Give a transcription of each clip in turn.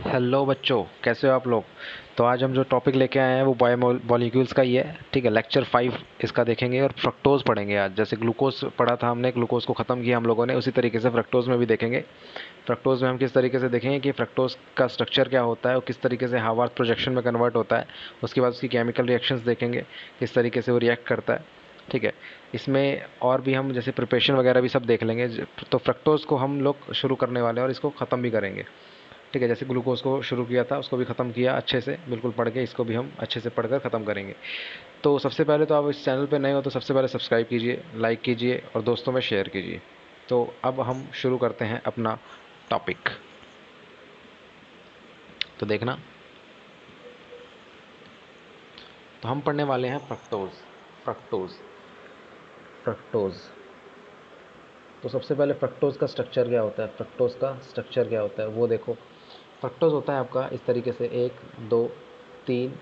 Hello बच्चों, कैसे हो आप लोग। तो आज हम जो टॉपिक लेके आए हैं वो बायोमोलिक्यूल्स का ही है। ठीक है, लेक्चर 5 इसका देखेंगे और फ्रक्टोज पढ़ेंगे। आज जैसे ग्लूकोज पढ़ा था हमने, ग्लूकोज को ख़त्म किया हम लोगों ने, उसी तरीके से फ्रक्टोज में भी देखेंगे। फ्रक्टोज में हम किस तरीके से देखेंगे कि फ्रक्टोज का स्ट्रक्चर क्या होता है और किस तरीके से हार्वर्थ प्रोजेक्शन में कन्वर्ट होता है। उसके बाद उसकी केमिकल रिएक्शंस देखेंगे, किस तरीके से वो रिएक्ट करता है। ठीक है, इसमें और भी हम जैसे प्रिपरेशन वगैरह भी सब देख लेंगे। तो फ्रक्टोज को हम लोग शुरू करने वाले हैं और इसको ख़त्म भी करेंगे। ठीक है, जैसे ग्लूकोज को शुरू किया था उसको भी ख़त्म किया अच्छे से बिल्कुल पढ़ के, इसको भी हम अच्छे से पढ़कर ख़त्म करेंगे। तो सबसे पहले तो आप इस चैनल पे नए हो तो सबसे पहले सब्सक्राइब कीजिए, लाइक कीजिए और दोस्तों में शेयर कीजिए। तो अब हम शुरू करते हैं अपना टॉपिक। तो देखना, तो हम पढ़ने वाले हैं फ्रक्टोज। फ्रक्टोज फ्रक्टोज तो सबसे पहले फ्रक्टोज का स्ट्रक्चर क्या होता है, फ्रक्टोज का स्ट्रक्चर क्या होता है वो देखो। फ्रक्टोज होता है आपका इस तरीके से, 1 2 3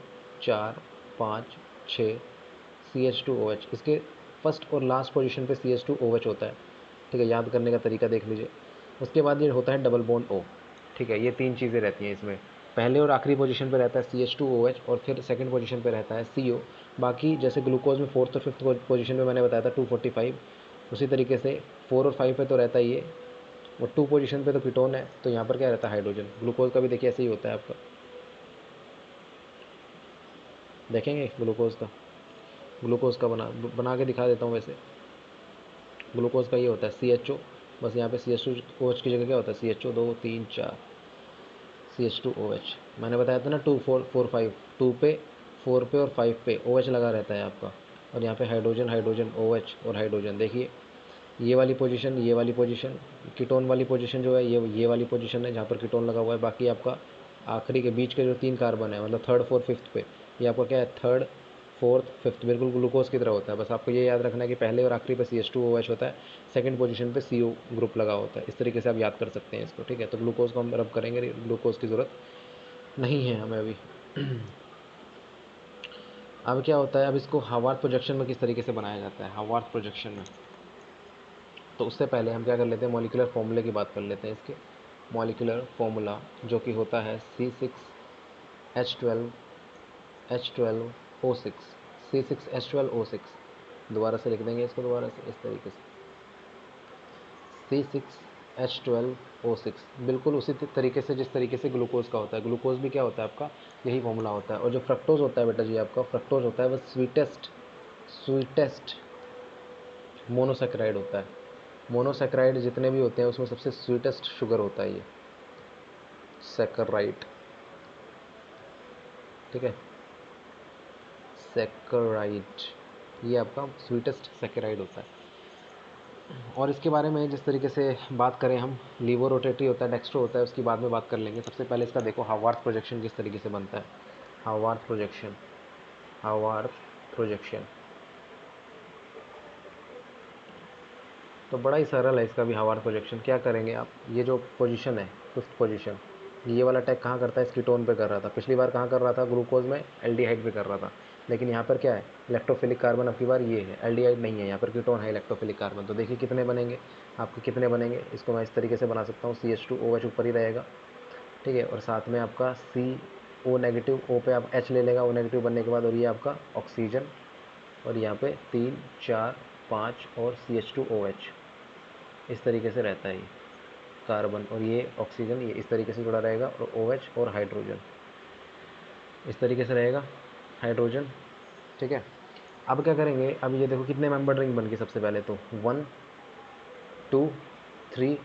4 5 6 CH2OH। इसके फर्स्ट और लास्ट पोजीशन पे CH2OH होता है। ठीक है, याद करने का तरीका देख लीजिए। उसके बाद ये होता है डबल बॉन्ड O। ठीक है, ये तीन चीज़ें रहती हैं इसमें। पहले और आखिरी पोजीशन पे रहता है CH2OH और फिर सेकंड पोजीशन पे रहता है CO। बाकी जैसे ग्लूकोज में फोर्थ और फिफ्थ पोजीशन पे मैंने बताया था 245, उसी तरीके से 4 और 5 पे तो रहता ही है, और 2 पोजीशन पे तो कीटोन है, तो यहाँ पर क्या रहता है हाइड्रोजन। ग्लूकोज का भी देखिए ऐसे ही होता है आपका, देखेंगे ग्लूकोज का। ग्लूकोज का बना बना के दिखा देता हूँ। वैसे ग्लूकोज का ये होता है CHO, बस यहाँ पे CH2OH की जगह क्या होता है CHO, 2 3 4 CH2OH। मैंने बताया था ना 2 4 4 5, 2 पे 4 पे और 5 पे OH लगा रहता है आपका, और यहाँ पे हाइड्रोजन हाइड्रोजन OH और हाइड्रोजन। देखिए ये वाली पोजीशन, ये वाली पोजीशन, कीटोन वाली पोजीशन जो है ये वाली पोजीशन है जहाँ पर कीटोन लगा हुआ है। बाकी आपका आखिरी के बीच के जो तीन कार्बन है, मतलब थर्ड फोर्थ फिफ्थ पे, ये आपका क्या है, थर्ड फोर्थ फिफ्थ, बिल्कुल ग्लूकोज की तरह होता है। बस आपको ये याद रखना है कि पहले और आखिरी पे CH2OH होता है, सेकंड पोजीशन पे CO ग्रुप लगा होता है। इस तरीके से आप याद कर सकते हैं इसको। ठीक है, तो ग्लूकोज को हम रब करेंगे, ग्लूकोज की ज़रूरत नहीं है हमें अभी। अब क्या होता है, अब इसको हार्वर्थ प्रोजेक्शन में किस तरीके से बनाया जाता है, हार्वर्थ प्रोजेक्शन में। तो उससे पहले हम क्या कर लेते हैं, मॉलिक्यूलर फॉर्मूले की बात कर लेते हैं इसके। मॉलिक्यूलर फॉर्मूला जो कि होता है C6H12O6। C6H12O6, दोबारा से लिख देंगे इसको, दोबारा से इस तरीके से C6H12O6, बिल्कुल उसी तरीके से जिस तरीके से ग्लूकोज का होता है। ग्लूकोज भी क्या होता है आपका, यही फॉर्मूला होता है। और जो फ्रक्टोज होता है बेटा जी, आपका फ्रक्टोज होता है वह स्वीटेस्ट स्वीटेस्ट मोनोसेक्राइड होता है। मोनोसेक्राइड जितने भी होते हैं उसमें सबसे स्वीटेस्ट शुगर होता है ये सेक्राइड। ठीक है, सेक्राइड, ये आपका स्वीटेस्ट सेक्राइड होता है। और इसके बारे में जिस तरीके से बात करें हम, लीवो रोटेटरी होता है, डेक्स्ट्रो होता है, उसकी बाद में बात कर लेंगे। सबसे पहले इसका देखो हार्वर्थ प्रोजेक्शन किस तरीके से बनता है। हार्वर्थ प्रोजेक्शन, हार्वर्थ प्रोजेक्शन तो बड़ा ही सरल है इसका भी। हार्वर्थ प्रोजेक्शन क्या करेंगे आप, ये जो पोजीशन है फिफ्थ पोजीशन, ये वाला अटैक कहाँ करता है, कीटोन पे कर रहा था। पिछली बार कहाँ कर रहा था, ग्लूकोज में एल्डिहाइड पे कर रहा था। लेकिन यहाँ पर क्या है, इलेक्ट्रोफिलिक कार्बन। अब की बार ये है, एल्डिहाइड नहीं है, यहाँ पर कीटोन है, इलेक्ट्रोफिलिक कार्बन। तो देखिए कितने बनेंगे आपके, कितने बनेंगे। इसको मैं इस तरीके से बना सकता हूँ, CH2OH ऊपर ही रहेगा। ठीक है, और साथ में आपका CO नेगेटिव, O पे आप H ले लेगा O नेगेटिव बनने के बाद, और ये आपका ऑक्सीजन, और यहाँ पे 3 4 5 और CH2OH इस तरीके से रहता है ये कार्बन, और ये ऑक्सीजन, ये इस तरीके से जुड़ा रहेगा, और OH और हाइड्रोजन इस तरीके से रहेगा, हाइड्रोजन। ठीक है, अब क्या करेंगे, अब ये देखो कितने मेंबर रिंग बन गए। सबसे पहले तो 1 2 3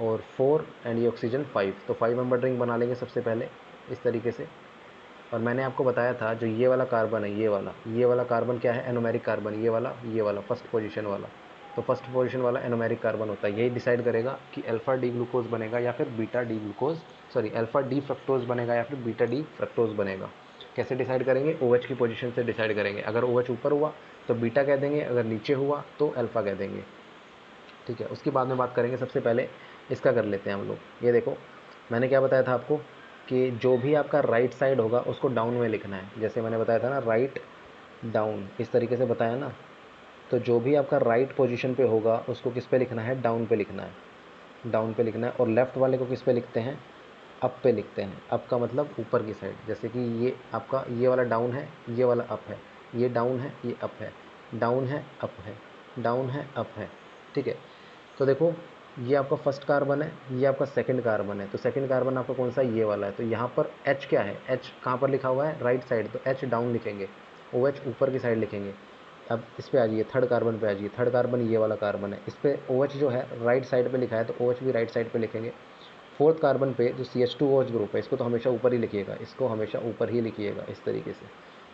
और 4, एंड ये ऑक्सीजन 5, तो 5 मेंबर रिंग बना लेंगे सबसे पहले इस तरीके से। और मैंने आपको बताया था जो ये वाला कार्बन है, ये वाला कार्बन क्या है, एनोमेरिक कार्बन। ये वाला फर्स्ट पोजीशन वाला, तो फर्स्ट पोजीशन वाला एनोमेरिक कार्बन होता है। यही डिसाइड करेगा कि अल्फा डी ग्लूकोज बनेगा या फिर beta D glucose, sorry alpha D fructose बनेगा या फिर बीटा डी फ्रक्टोज बनेगा। कैसे डिसाइड करेंगे, OH की पोजीशन से डिसाइड करेंगे। अगर OH ऊपर हुआ तो बीटा कह देंगे, अगर नीचे हुआ तो अल्फा कह देंगे। ठीक है, उसके बाद में बात करेंगे। सबसे पहले इसका कर लेते हैं हम लोग। ये देखो मैंने क्या बताया था आपको, कि जो भी आपका राइट साइड होगा उसको डाउन में लिखना है। जैसे मैंने बताया था ना, राइट डाउन, इस तरीके से बताया ना। तो जो भी आपका राइट पोजीशन पे होगा उसको किस पे लिखना है, डाउन पे लिखना है, डाउन पे लिखना है। और लेफ़्ट वाले को किस पे लिखते हैं, अप पे लिखते हैं। अप का मतलब ऊपर की साइड, जैसे कि ये आपका ये वाला डाउन है, ये वाला अप है, ये डाउन है, ये अप है, डाउन है, अप है, डाउन है, अप है। ठीक है, तो देखो ये आपका फर्स्ट कार्बन है, ये आपका सेकंड कार्बन है, तो सेकंड कार्बन आपका कौन सा, ये वाला है। तो यहाँ पर H क्या है, H कहाँ पर लिखा हुआ है, राइट साइड, तो H डाउन लिखेंगे, OH ऊपर की साइड लिखेंगे। अब इस पे आ जाइए, थर्ड कार्बन पे आ जाइए। थर्ड कार्बन ये वाला कार्बन है, इस पे OH जो है राइट साइड पे लिखा है, तो OH भी राइट साइड पे लिखेंगे। फोर्थ कार्बन पे जो CH2OH ग्रुप है, इसको तो हमेशा ऊपर ही लिखिएगा, इसको हमेशा ऊपर ही लिखिएगा इस तरीके से।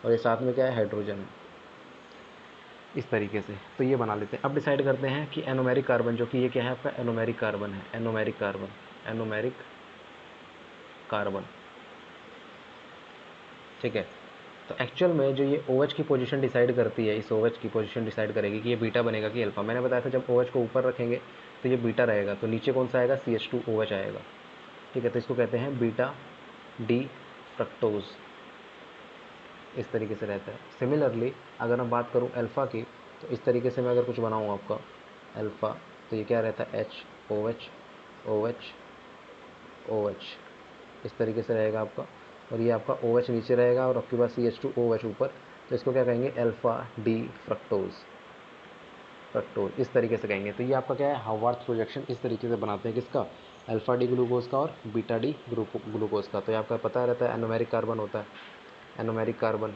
और ये साथ में क्या है, हाइड्रोजन है, इस तरीके से। तो ये बना लेते हैं। अब डिसाइड करते हैं कि एनोमेरिक कार्बन, जो कि ये क्या है आपका, एनोमेरिक कार्बन है, एनोमेरिक कार्बन, एनोमेरिक कार्बन। ठीक है, तो एक्चुअल में जो ये OH की पोजीशन डिसाइड करती है, इस OH की पोजीशन डिसाइड करेगी कि ये बीटा बनेगा कि अल्फा। मैंने बताया था जब OH को ऊपर रखेंगे तो ये बीटा रहेगा, तो नीचे कौन सा आएगा, CH2OH आएगा। ठीक है, तो इसको कहते हैं बीटा डी फ्रक्टोज, इस तरीके से रहता है। सिमिलरली अगर मैं बात करूँ अल्फ़ा की, तो इस तरीके से मैं अगर कुछ बनाऊँ आपका अल्फ़ा, तो ये क्या रहता है, HOH OH OH, इस तरीके से रहेगा आपका। और ये आपका OH नीचे रहेगा और आपके पास CH2OH ऊपर, तो इसको क्या कहेंगे, अल्फ़ा डी फ्रक्टोज, फ्रक्टोज इस तरीके से कहेंगे। तो ये आपका क्या है, हावर्थ प्रोजेक्शन इस तरीके से बनाते हैं, किसका, अल्फ़ा डी ग्लूकोज का और बीटा डी ग्लूकोज का। तो ये आपका पता रहता है एनोमेरिक कार्बन होता है, एनोमेरिक कार्बन।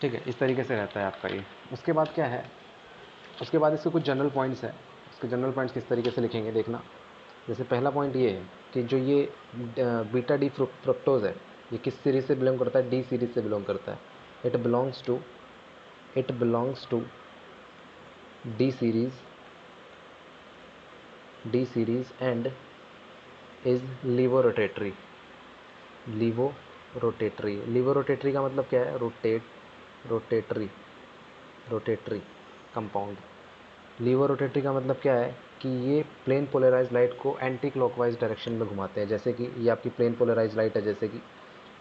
ठीक है, इस तरीके से रहता है आपका ये। उसके बाद क्या है, उसके बाद इसके कुछ जनरल पॉइंट्स है। इसके जनरल पॉइंट्स किस तरीके से लिखेंगे देखना। जैसे पहला पॉइंट ये है कि जो ये बीटा डी फ्रुक्टोज है, ये किस सीरीज से बिलोंग करता है, डी सीरीज से बिलोंग करता है। It belongs to, it belongs to D series, D series and is laevorotatory, laevorotatory. Laevorotatory का मतलब क्या है, rotate, rotatory, rotatory compound. Laevorotatory का मतलब क्या है कि ये प्लेन पोलराइज लाइट को एंटी क्लॉकवाइज डायरेक्शन में घुमाते हैं। जैसे कि ये आपकी प्लेन पोलराइज लाइट है, जैसे कि,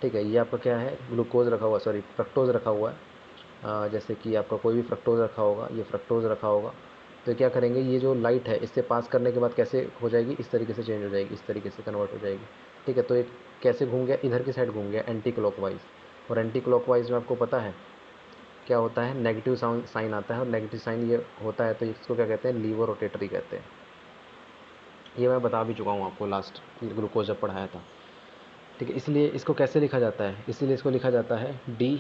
ठीक है, ये आपका क्या है, ग्लूकोज रखा हुआ, सॉरी फ्रक्टोज रखा हुआ है। जैसे कि आपका कोई भी फ्रक्टोज रखा होगा, ये फ्रक्टोज रखा होगा, तो क्या करेंगे, ये जो लाइट है इससे पास करने के बाद कैसे हो जाएगी, इस तरीके से चेंज हो जाएगी, इस तरीके से कन्वर्ट हो जाएगी। ठीक है, तो ये कैसे घूम गया, इधर की साइड घूम गया एंटी क्लॉकवाइज। और एंटी क्लॉकवाइज में आपको पता है क्या होता है, नेगेटिव साइन आता है, और नेगेटिव साइन ये होता है, तो इसको क्या कहते हैं, लीवर रोटेटरी कहते हैं। ये मैं बता भी चुका हूँ आपको लास्ट ग्लूकोज जब पढ़ाया था। ठीक है, इसलिए इसको कैसे लिखा जाता है, इसीलिए इसको लिखा जाता है D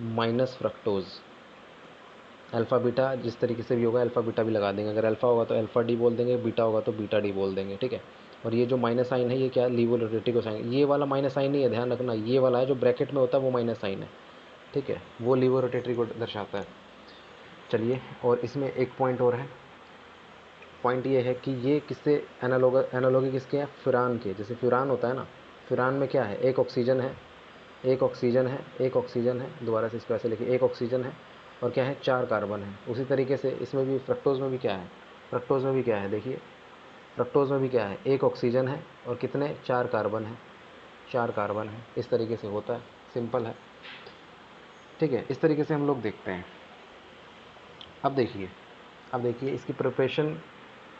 minus fructose. Alpha beta जिस तरीके से भी होगा, अल्फ़ा बीटा भी लगा देंगे। अगर अल्फ़ा होगा तो अल्फ़ा डी बोल देंगे, बीटा होगा तो बीटा डी बोल देंगे। ठीक है, और ये जो माइनस साइन है ये क्या है, लीवर रोटेटरी को साइन, ये वाला माइनस साइन नहीं है, ध्यान रखना, ये वाला है जो ब्रैकेट में होता है वो माइनस साइन है। ठीक है, वो लीवर रोटेटरी को दर्शाता है। चलिए, और इसमें एक पॉइंट और है। पॉइंट ये है कि ये किससे एनालॉगी किसके हैं, फ्यूरान के। जैसे फ्यूरान होता है ना, फ्यूरान में क्या है, एक ऑक्सीजन है, एक ऑक्सीजन है, एक ऑक्सीजन है, दोबारा से इसको ऐसे लिखिए, एक ऑक्सीजन है और क्या है, 4 कार्बन है। उसी तरीके से इसमें भी फ्रक्टोज में भी क्या है, फ्रक्टोज में भी क्या है, देखिए फ्रक्टोज में भी क्या है, एक ऑक्सीजन है और कितने, 4 कार्बन है, 4 कार्बन है। इस तरीके से होता है, सिंपल है। ठीक है, इस तरीके से हम लोग देखते हैं। अब देखिए, अब देखिए इसकी प्रिपरेशन,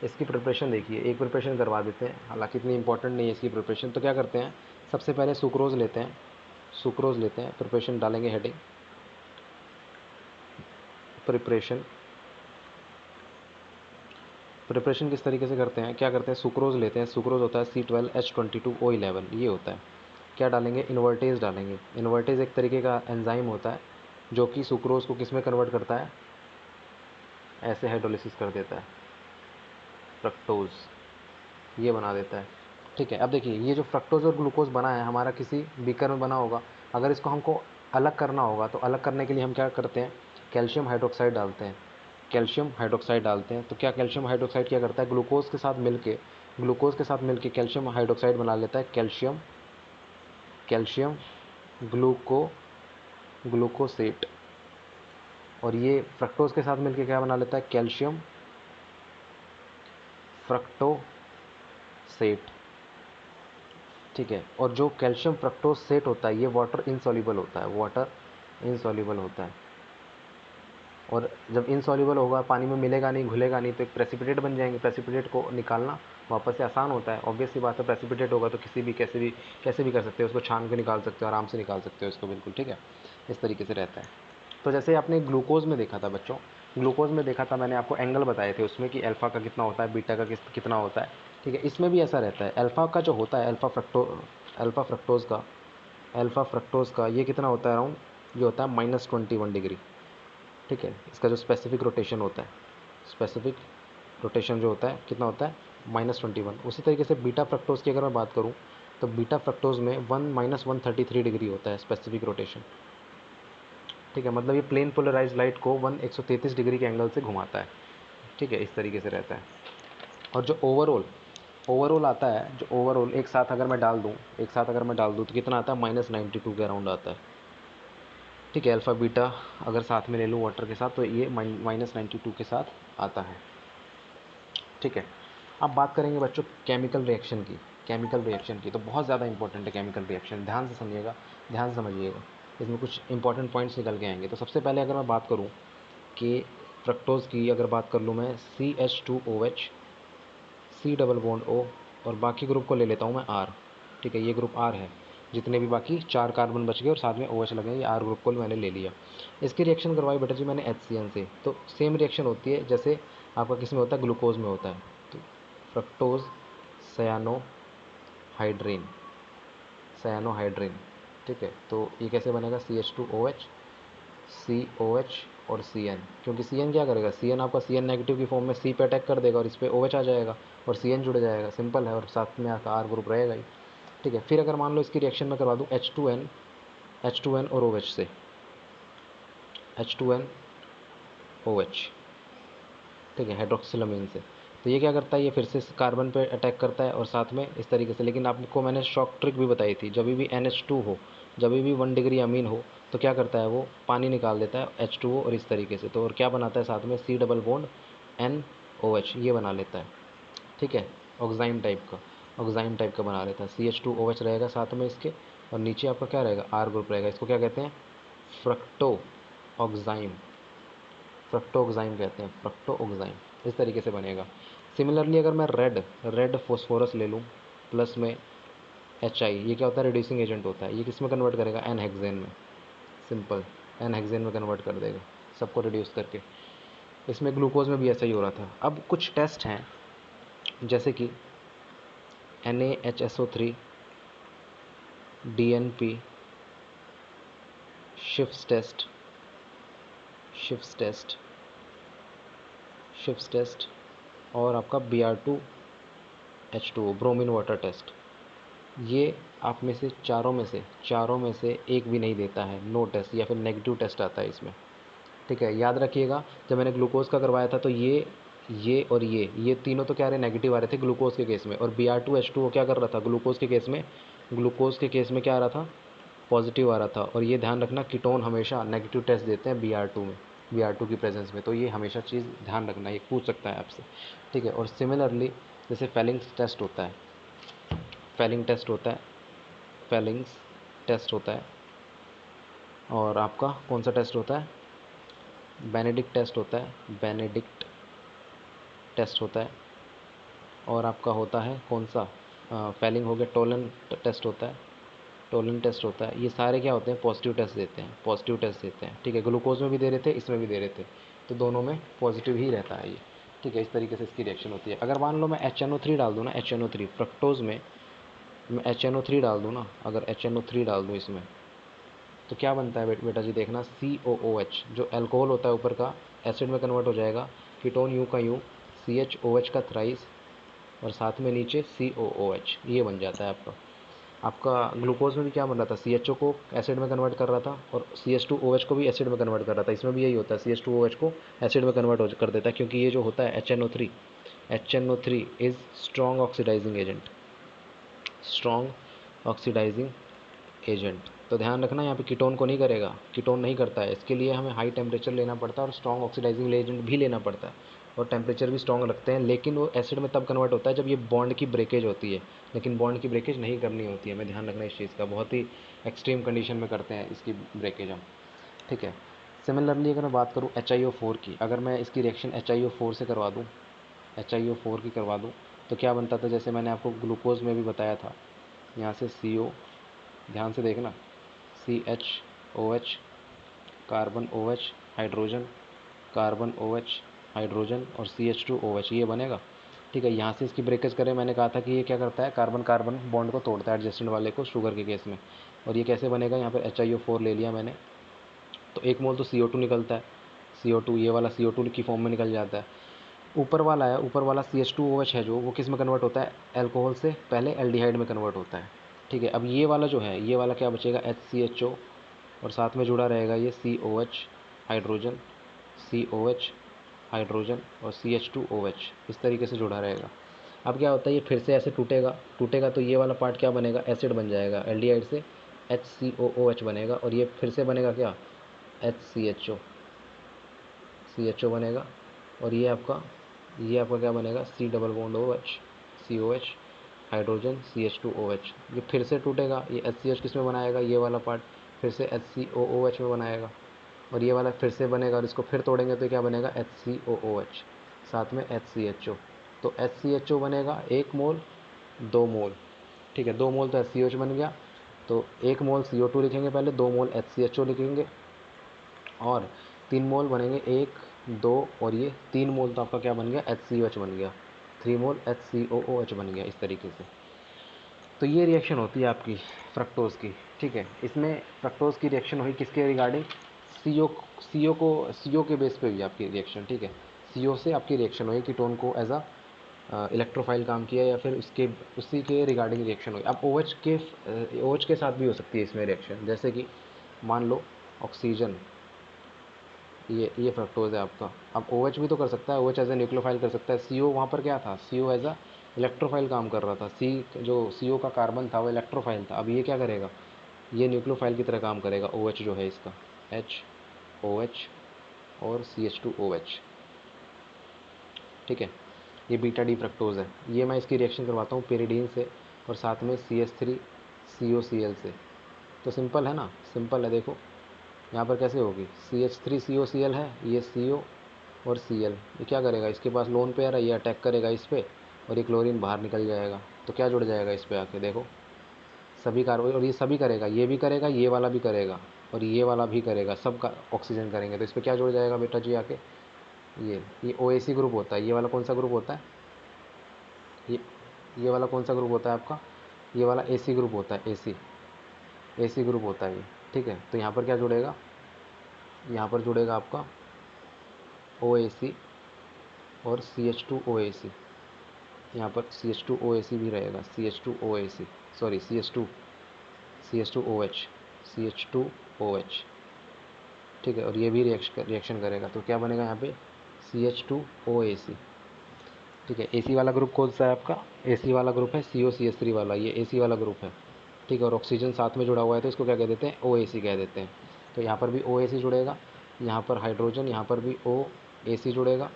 इसकी प्रिपरेशन देखिए, एक प्रिपरेशन करवा देते हैं, हालांकि इतनी इंपॉर्टेंट नहीं है इसकी प्रिपरेशन। तो क्या करते हैं, सबसे पहले सुक्रोज़ लेते हैं, सुक्रोज़ लेते हैं, प्रिपरेशन डालेंगे, हेडिंग प्रिपरेशन। प्रिपरेशन किस तरीके से करते हैं, क्या करते हैं, सुक्रोज़ लेते हैं, सुक्रोज़ होता है C12H22O11, ये होता है। क्या डालेंगे, इन्वर्टेज डालेंगे। इन्वर्टेज एक तरीके का एंजाइम होता है जो कि सुक्रोज़ को किस में कन्वर्ट करता है, ऐसे हाइड्रोलिसिस कर देता है, फ्रक्टोज़, ये बना देता है। ठीक है, अब देखिए ये जो फ्रक्टोज और ग्लूकोज बना है हमारा किसी बीकर में बना होगा। अगर इसको हमको अलग करना होगा तो अलग करने के लिए हम क्या करते हैं, कैल्शियम हाइड्रोक्साइड डालते हैं, कैल्शियम हाइड्रोक्साइड डालते हैं। तो क्या कैल्शियम हाइड्रोक्साइड क्या करता है, ग्लूकोज के साथ मिलके, ग्लूकोज के साथ मिलके कैल्शियम हाइड्रोक्साइड बना लेता है, कैल्शियम, कैल्शियम ग्लूको, ग्लूकोसेट। और ये फ्रक्टोज के साथ मिलके क्या बना लेता है, कैल्शियम फ्रक्टोसेट। ठीक है, और जो कैल्शियम फ्रक्टोज सेट होता है ये वाटर इनसॉल्युबल होता है, वाटर इनसॉल्युबल होता है। और जब इनसॉल्युबल होगा, पानी में मिलेगा नहीं, घुलेगा नहीं, तो एक प्रेसिपिटेट बन जाएंगे। प्रेसिपिटेट को निकालना वापस से आसान होता है, ऑब्वियस सी बात है, प्रेसिपिटेट होगा तो किसी भी कैसे भी कर सकते हो उसको, छान के निकाल सकते हो, आराम से निकाल सकते हो इसको, बिल्कुल ठीक है, इस तरीके से रहता है। तो जैसे आपने ग्लूकोज में देखा था बच्चों, ग्लूकोज में देखा था मैंने आपको एंगल बताए थे उसमें कि अल्फ़ा का कितना होता है, बीटा का कितना होता है, ठीक है। इसमें भी ऐसा रहता है, अल्फ़ा का जो होता है अल्फ़ा फ्रक्टोज़ का ये कितना होता है अराउंड, ये होता है -21 डिग्री, ठीक है। इसका जो स्पेसिफिक रोटेशन होता है, स्पेसिफिक रोटेशन जो होता है कितना होता है -21। उसी तरीके से बीटा फ्रक्टोज़ की अगर मैं बात करूँ तो बीटा फ्रक्टोज़ में 1-133 डिग्री होता है स्पेसिफिक रोटेशन, ठीक है। मतलब ये प्लेन पोलराइज लाइट को 133 डिग्री के एंगल से घुमाता है, ठीक है, इस तरीके से रहता है। और जो ओवरऑल आता है, जो ओवरऑल एक साथ अगर मैं डाल दूँ तो कितना आता है -92 के अराउंड आता है, ठीक है। अल्फ़ा बीटा अगर साथ में ले लूँ वाटर के साथ तो ये -92 के साथ आता है, ठीक है। अब बात करेंगे बच्चों केमिकल रिएक्शन की, तो बहुत ज़्यादा इंपॉर्टेंट है केमिकल रिएक्शन, ध्यान से समझिएगा, ध्यान से समझिएगा, इसमें कुछ इंपॉर्टेंट पॉइंट्स निकल के आएंगे। तो सबसे पहले अगर मैं बात करूँ कि फ्रक्टोज़ की अगर बात कर लूँ मैं, CH2OH, C double bond O, और बाकी ग्रुप को ले लेता हूँ मैं R, ठीक है, ये ग्रुप R है, जितने भी बाकी 4 कार्बन बच गए और साथ में OH लगे, ये R ग्रुप को मैंने ले लिया। इसकी रिएक्शन करवाई बेटा जी मैंने HCN से, तो सेम रिएक्शन होती है जैसे आपका किस में होता है, ग्लूकोज में होता है। तो फ्रक्टोज सयानोहाइड्रिन, ठीक है। तो ये कैसे बनेगा, CH2OH, COH और CN, क्योंकि CN क्या करेगा, CN आपका CN नेगेटिव की फॉर्म में C पे अटैक कर देगा और इस पे OH आ जाएगा और CN जुड़ जाएगा, सिंपल है, और साथ में आपका R ग्रुप रहेगा ही, ठीक है। फिर अगर मान लो इसकी रिएक्शन में करवा दूँ H2N और OH से, H2NOH, ठीक है, हाइड्रोक्सिलमीन से, तो ये क्या करता है, ये फिर से कार्बन पे अटैक करता है और साथ में इस तरीके से। लेकिन आपको मैंने शॉक ट्रिक भी बताई थी, जब भी NH2 हो, जब भी 1 डिग्री अमीन हो तो क्या करता है, वो पानी निकाल देता है H2O और इस तरीके से, तो और क्या बनाता है साथ में, C डबल बॉन्ड NOH, ये बना लेता है, ठीक है। ऑक्साइम टाइप का बना लेता है, CH2OH रहेगा साथ में इसके, और नीचे आपका क्या रहेगा, R ग्रुप रहेगा। इसको क्या कहते हैं, फ्रक्टो ऑक्साइम, फ्रक्टो ऑक्साइम, इस तरीके से बनेगा। सिमिलरली अगर मैं रेड फॉस्फोरस ले लूँ प्लस में HI, ये क्या होता है, रिड्यूसिंग एजेंट होता है, ये किस में कन्वर्ट करेगा, एन हेक्सेन में, सिंपल एन हेक्सेन में कन्वर्ट कर देगा सबको रिड्यूस करके। इसमें ग्लूकोज में भी ऐसा ही हो रहा था। अब कुछ टेस्ट हैं जैसे कि NaHSO3, DNP, शिफ्स टेस्ट और आपका Br2H2O, ब्रोमीन वाटर टेस्ट। ये आप में से चारों में से एक भी नहीं देता है, नो टेस्ट या फिर नेगेटिव टेस्ट आता है इसमें, ठीक है। याद रखिएगा, जब मैंने ग्लूकोज का करवाया था तो ये और ये तीनों तो क्या रहे, नेगेटिव आ रहे थे ग्लूकोज के केस में, और Br2H2O क्या कर रहा था, ग्लूकोज के केस में क्या आ रहा था, पॉजिटिव आ रहा था। और ये ध्यान रखना, कीटोन हमेशा नेगेटिव टेस्ट देते हैं Br2 में, Br2 की प्रेजेंस में, तो ये हमेशा चीज़ ध्यान रखना, ये पूछ सकता है आपसे, ठीक है। और सिमिलरली जैसे फेलिंग्स टेस्ट होता है, फेलिंग्स टेस्ट होता है, और आपका कौन सा टेस्ट होता है, बेनेडिक्ट टेस्ट होता है, और आपका होता है कौन सा, फेलिंग हो गया, टोलन टेस्ट होता है। ये सारे क्या होते हैं, पॉजिटिव टेस्ट देते हैं, ठीक है। ग्लूकोज में भी दे रहे थे, इसमें भी दे रहे थे, तो दोनों में पॉजिटिव ही रहता है ये, ठीक है। इस तरीके से इसकी रिएक्शन होती है। अगर मान लो मैं HNO3 डाल दूँ ना, HNO3 फ्रक्टोज में मैं HNO3 डाल दूँ ना, अगर HNO3 डाल दूँ इसमें, तो क्या बनता है बेटा जी, देखना, COOH, जो अल्कोहल होता है ऊपर का, एसिड में कन्वर्ट हो जाएगा, कीटोन यू का यू, CHOH का थ्राइस, और साथ में नीचे COOH, ये बन जाता है आपका। ग्लूकोज में भी क्या बन रहा था, CHO को एसिड में कन्वर्ट कर रहा था और CH2OH को भी एसिड में कन्वर्ट कर रहा था, इसमें भी यही होता है, CH2OH को एसिड में कन्वर्ट कर देता है, क्योंकि ये जो होता है HNO3 is strong oxidising agent. तो ध्यान रखना, यहाँ पे कीटोन को नहीं करेगा, कीटोन नहीं करता है, इसके लिए हमें हाई टेम्परेचर लेना पड़ता है और स्ट्रॉन्ग ऑक्सीडाइजिंग एजेंट भी लेना पड़ता है, और टेम्परेचर भी स्ट्रॉन्ग रखते हैं। लेकिन वो एसिड में तब कन्वर्ट होता है जब ये बॉन्ड की ब्रेकेज होती है, लेकिन बॉन्ड की ब्रेकेज नहीं करनी होती है, हमें ध्यान रखना इस चीज़ का, बहुत ही एक्सट्रीम कंडीशन में करते हैं इसकी ब्रेकेज हम, ठीक है। सिमिलरली अगर मैं बात करूँ HiO4 की, अगर मैं इसकी रिएक्शन HiO4 से करवा दूँ, HiO4 की करवा दूँ, तो क्या बनता था, जैसे मैंने आपको ग्लूकोज में भी बताया था, यहाँ से CO, ध्यान से देखना, CHOH, carbon OH, hydrogen, carbon OH, hydrogen और CH2OH, ये बनेगा। ठीक है, यहाँ से इसकी ब्रेकेज करें, मैंने कहा था कि ये क्या करता है, कार्बन कार्बन बॉन्ड को तोड़ता है एडजेसेंट वाले को, शुगर के केस में। और ये कैसे बनेगा, यहाँ पर HiO4 ले लिया मैंने, तो 1 मोल तो CO2 निकलता है, CO2 ये वाला CO2 की फॉर्म में निकल जाता है। ऊपर वाला है, ऊपर वाला CH2OH है जो, वो किस में कन्वर्ट होता है, अल्कोहल से पहले एल्डिहाइड में कन्वर्ट होता है। ठीक है, अब ये वाला जो है, ये वाला क्या बचेगा, HCHO, और साथ में जुड़ा रहेगा ये COH, हाइड्रोजन, COH, हाइड्रोजन और CH2OH, इस तरीके से जुड़ा रहेगा। अब क्या होता है, ये फिर से ऐसे टूटेगा, टूटेगा तो ये वाला पार्ट क्या बनेगा, एसिड बन जाएगा, एल्डिहाइड से HCOOH बनेगा, और ये फिर से बनेगा क्या, HCHO, CHO बनेगा, और ये आपका क्या बनेगा, C double bond OH, COH, hydrogen, CH2OH। ये फिर से टूटेगा, ये HCH किस में बनाएगा, ये वाला पार्ट फिर से HCOOH में बनाएगा, और ये वाला फिर से बनेगा, और इसको फिर तोड़ेंगे तो क्या बनेगा, HCOOH, साथ में HCHO। तो HCHO बनेगा 1 मोल 2 मोल। ठीक है, 2 मोल तो HCOH बन गया, तो 1 मोल CO2 लिखेंगे पहले, 2 मोल HCHO लिखेंगे, और 3 मोल बनेंगे 1 2, और ये 3 मोल तो आपका क्या बन गया, HCOH बन गया, 3 मोल HCOOH बन गया, इस तरीके से। तो ये रिएक्शन होती है आपकी फ्रक्टोज़ की। ठीक है, इसमें फ्रक्टोज़ की रिएक्शन हुई किसके रिगार्डिंग, CO, CO के बेस पे हुई आपकी रिएक्शन। ठीक है, CO से आपकी रिएक्शन हुई, कीटोन को एज अ इलेक्ट्रोफाइल काम किया, या फिर उसी के रिगार्डिंग रिएक्शन हुई। अब OH के साथ भी हो सकती है इसमें रिएक्शन, जैसे कि मान लो ऑक्सीजन, ये फ्रक्टोज है आपका। अब OH भी तो कर सकता है, OH एज ए न्यूक्लियोफाइल कर सकता है। CO वहाँ पर क्या था, CO एज अ इलेक्ट्रोफाइल काम कर रहा था, जो CO का कार्बन था वो इलेक्ट्रोफाइल था। अब ये क्या करेगा, ये न्यूक्लियोफाइल की तरह काम करेगा, OH जो है इसका, HOH और CH2OH। ठीक है, ये बीटा डी फ्रक्टोज है। ये मैं इसकी रिएक्शन करवाता हूँ पेरिडीन से, और साथ में CH3COCl से। तो सिंपल है ना, सिंपल है, देखो यहाँ पर कैसे होगी, CH3COCl है, ये CO और Cl, ये क्या करेगा, इसके पास लोन पेयर है, ये अटैक करेगा इस पर, और ये क्लोरीन बाहर निकल जाएगा। तो क्या जुड़ जाएगा इस पर आके, देखो सभी कार्बन, और ये सभी करेगा, ये भी करेगा, ये वाला भी करेगा, और ये वाला भी करेगा, सब का ऑक्सीजन करेंगे, तो इस पर क्या जुड़ जाएगा बेटा जी आके, ये OAC ग्रुप होता है। ये वाला कौन सा ग्रुप होता है, ये ये वाला कौन सा ग्रुप होता है आपका, ये वाला AC ग्रुप होता है, AC ग्रुप होता है ये। ठीक है, तो यहाँ पर क्या जुड़ेगा, यहाँ पर जुड़ेगा आपका OAC और CH2OAC, यहाँ पर CH2OAC भी रहेगा, CH2OAC, सॉरी CH2OH, CH2OH। ठीक है, और ये भी रिएक्शन करेगा, तो क्या बनेगा यहाँ पे, CH2OAC। ठीक है, AC वाला ग्रुप कौन सा है आपका, AC वाला ग्रुप है COCH3 वाला, ये AC वाला ग्रुप है। ठीक है, और ऑक्सीजन साथ में जुड़ा हुआ है, तो इसको क्या कह देते हैं, OAC कह देते हैं। तो यहाँ पर भी OAC जुड़ेगा, यहाँ पर हाइड्रोजन, यहाँ पर भी OAC जुड़ेगा,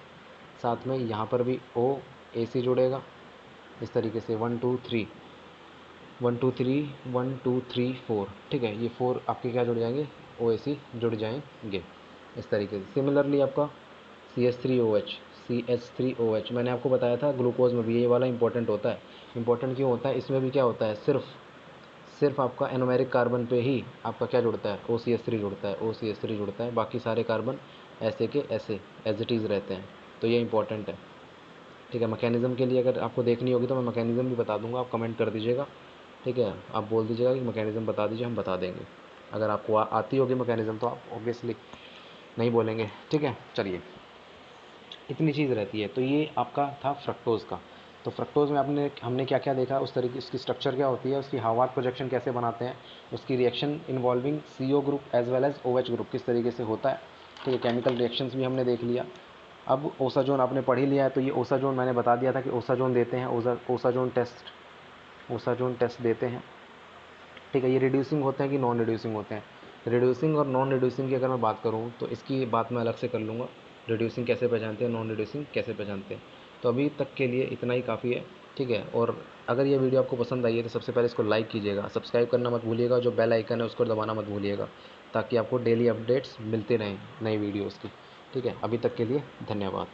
साथ में यहाँ पर भी OAC जुड़ेगा, इस तरीके से 1 2 3 1 2 3 1 2 3 4। ठीक है, ये 4 आपके क्या जुड़ जाएंगे, OAC जुड़ जाएंगे, इस तरीके से। सिमिलरली आपका CH3OH मैंने आपको बताया था ग्लूकोज में भी ये वाला इंपॉर्टेंट होता है। इंपॉर्टेंट क्यों होता है, इसमें भी क्या होता है, सिर्फ आपका एनोमेरिक कार्बन पे ही आपका क्या जुड़ता है, OCH3 जुड़ता है, OCH3 जुड़ता है, बाकी सारे कार्बन ऐसे के ऐसे एज इट इज़ रहते हैं। तो ये इंपॉर्टेंट है। ठीक है, मैकेनिज़्म के लिए अगर आपको देखनी होगी तो मैं मैकेनिज़्म भी बता दूंगा, आप कमेंट कर दीजिएगा। ठीक है, आप बोल दीजिएगा कि मैकेनिज़्म बता दीजिए, हम बता देंगे। अगर आपको आती होगी मैकेनिज़्म तो आप ऑब्वियसली नहीं बोलेंगे। ठीक है, चलिए, इतनी चीज़ रहती है। तो ये आपका था फ्रक्टोज़ का। तो फ्रक्टोज़ में हमने क्या क्या देखा, उस तरीके उसकी स्ट्रक्चर क्या होती है, उसकी हार्वर्ड प्रोजेक्शन कैसे बनाते हैं, उसकी reaction involving CO group as well as OH group किस तरीके से होता है। ठीक है, केमिकल रिएक्शंस भी हमने देख लिया। अब ओसाजोन आपने पढ़ ही लिया है, तो ये ओसाजोन मैंने बता दिया था कि ओसाजोन देते हैं, ओसाजोन टेस्ट देते हैं। ठीक है, ये रिड्यूसिंग होते हैं कि नॉन रिड्यूसिंग होते हैं। रिड्यूसिंग और नॉन रिड्यूसिंग की अगर मैं बात करूँ तो इसकी बात मैं अलग से कर लूँगा, रिड्यूसिंग कैसे पहचानते हैं, नॉन रिड्यूसिंग कैसे पहचानते हैं। तो अभी तक के लिए इतना ही काफ़ी है। ठीक है, और अगर ये वीडियो आपको पसंद आई है तो सबसे पहले इसको लाइक कीजिएगा, सब्सक्राइब करना मत भूलिएगा, जो बेल आइकन है उसको दबाना मत भूलिएगा, ताकि आपको डेली अपडेट्स मिलते रहें नई वीडियोज़ की। ठीक है, अभी तक के लिए धन्यवाद।